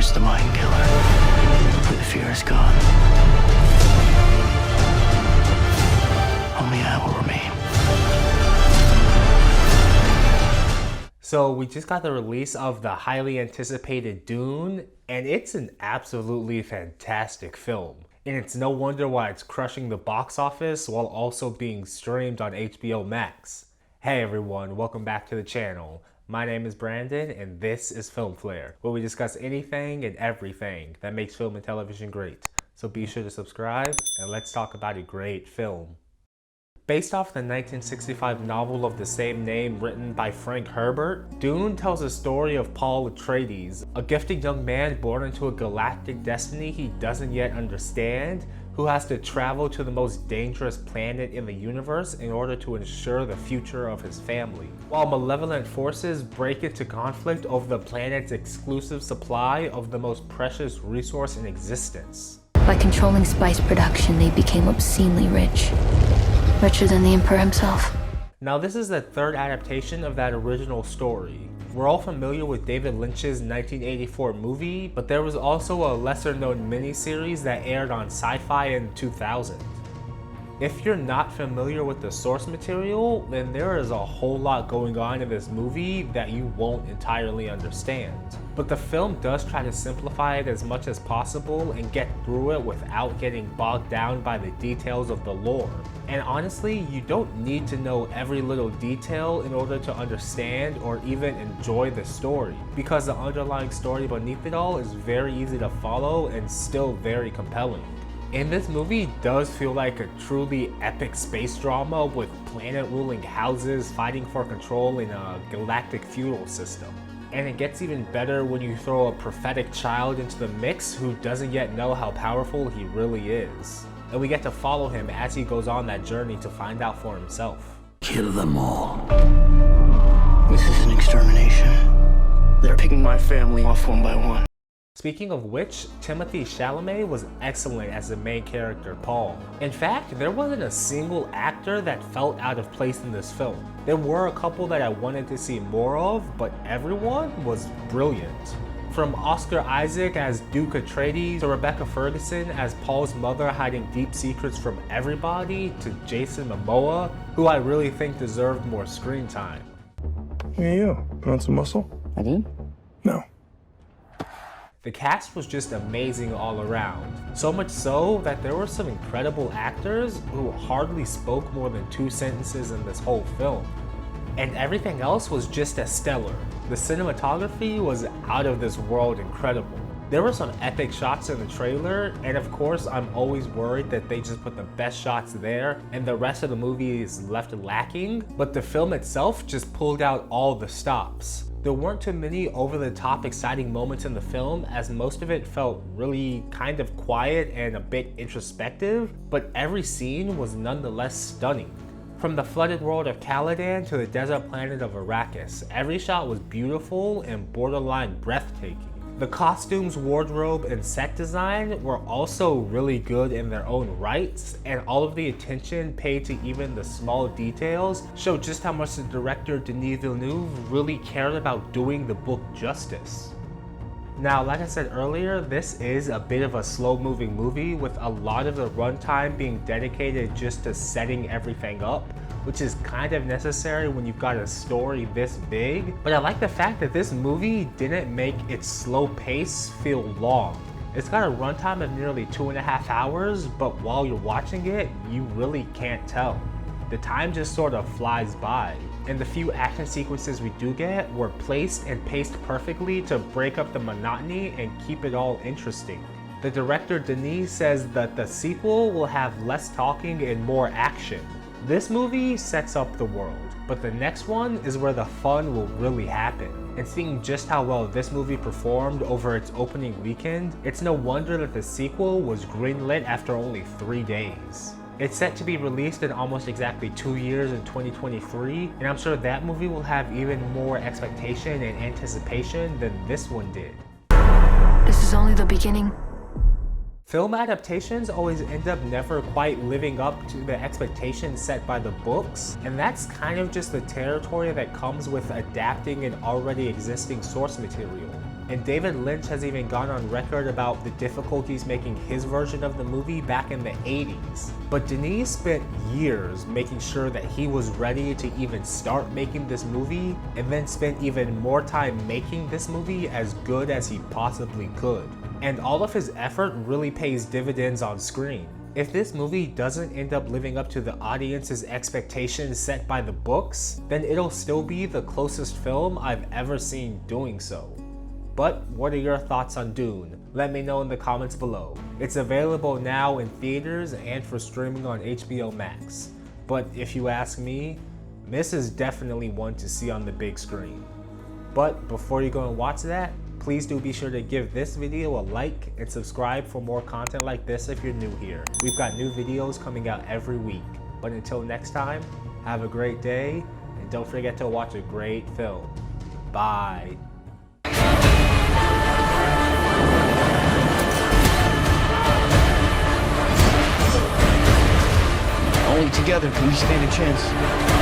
is the mind killer, but the fear is gone. Only I will remain. So we just got the release of the highly anticipated Dune, and it's an absolutely fantastic film. And it's no wonder why it's crushing the box office while also being streamed on HBO Max. Hey everyone, welcome back to the channel. My name is Brandon and this is Film Flare, where we discuss anything and everything that makes film and television great. So be sure to subscribe and let's talk about a great film. Based off the 1965 novel of the same name written by Frank Herbert, Dune tells the story of Paul Atreides, a gifted young man born into a galactic destiny he doesn't yet understand, who has to travel to the most dangerous planet in the universe in order to ensure the future of his family. While malevolent forces break into conflict over the planet's exclusive supply of the most precious resource in existence. By controlling Spaihts production, they became obscenely rich. Richer than the Emperor himself. Now this is the third adaptation of that original story. We're all familiar with David Lynch's 1984 movie, but there was also a lesser known miniseries that aired on Sci-Fi in 2000. If you're not familiar with the source material, then there is a whole lot going on in this movie that you won't entirely understand. But the film does try to simplify it as much as possible and get through it without getting bogged down by the details of the lore. And honestly, you don't need to know every little detail in order to understand or even enjoy the story, because the underlying story beneath it all is very easy to follow and still very compelling. And this movie does feel like a truly epic space drama with planet-ruling houses fighting for control in a galactic feudal system. And it gets even better when you throw a prophetic child into the mix who doesn't yet know how powerful he really is. And we get to follow him as he goes on that journey to find out for himself. Kill them all. This is an extermination. They're picking my family off one by one. Speaking of which, Timothée Chalamet was excellent as the main character, Paul. In fact, there wasn't a single actor that felt out of place in this film. There were a couple that I wanted to see more of, but everyone was brilliant. From Oscar Isaac as Duke Atreides, to Rebecca Ferguson as Paul's mother hiding deep secrets from everybody, to Jason Momoa, who I really think deserved more screen time. Hey you, put on some muscle? I did? No. The cast was just amazing all around. So much so that there were some incredible actors who hardly spoke more than 2 sentences in this whole film. And everything else was just as stellar. The cinematography was out of this world incredible. There were some epic shots in the trailer, and of course I'm always worried that they just put the best shots there and the rest of the movie is left lacking, but the film itself just pulled out all the stops. There weren't too many over-the-top exciting moments in the film, as most of it felt really kind of quiet and a bit introspective, but every scene was nonetheless stunning. From the flooded world of Caladan to the desert planet of Arrakis, every shot was beautiful and borderline breathtaking. The costumes, wardrobe, and set design were also really good in their own rights, and all of the attention paid to even the small details showed just how much the director Denis Villeneuve really cared about doing the book justice. Now, like I said earlier, this is a bit of a slow-moving movie with a lot of the runtime being dedicated just to setting everything up, which is kind of necessary when you've got a story this big. But I like the fact that this movie didn't make its slow pace feel long. It's got a runtime of nearly 2.5 hours, but while you're watching it, you really can't tell. The time just sort of flies by. And the few action sequences we do get were placed and paced perfectly to break up the monotony and keep it all interesting. The director Denis says that the sequel will have less talking and more action. This movie sets up the world, but the next one is where the fun will really happen. And seeing just how well this movie performed over its opening weekend, it's no wonder that the sequel was greenlit after only 3 days. It's set to be released in almost exactly 2 years in 2023, and I'm sure that movie will have even more expectation and anticipation than this one did. This is only the beginning. Film adaptations always end up never quite living up to the expectations set by the books, and that's kind of just the territory that comes with adapting an already existing source material. And David Lynch has even gone on record about the difficulties making his version of the movie back in the 80s. But Denis spent years making sure that he was ready to even start making this movie, and then spent even more time making this movie as good as he possibly could. And all of his effort really pays dividends on screen. If this movie doesn't end up living up to the audience's expectations set by the books, then it'll still be the closest film I've ever seen doing so. But what are your thoughts on Dune? Let me know in the comments below. It's available now in theaters and for streaming on HBO Max. But if you ask me, this is definitely one to see on the big screen. But before you go and watch that, please do be sure to give this video a like and subscribe for more content like this if you're new here. We've got new videos coming out every week. But until next time, have a great day, and don't forget to watch a great film. Bye. Only together can we stand a chance.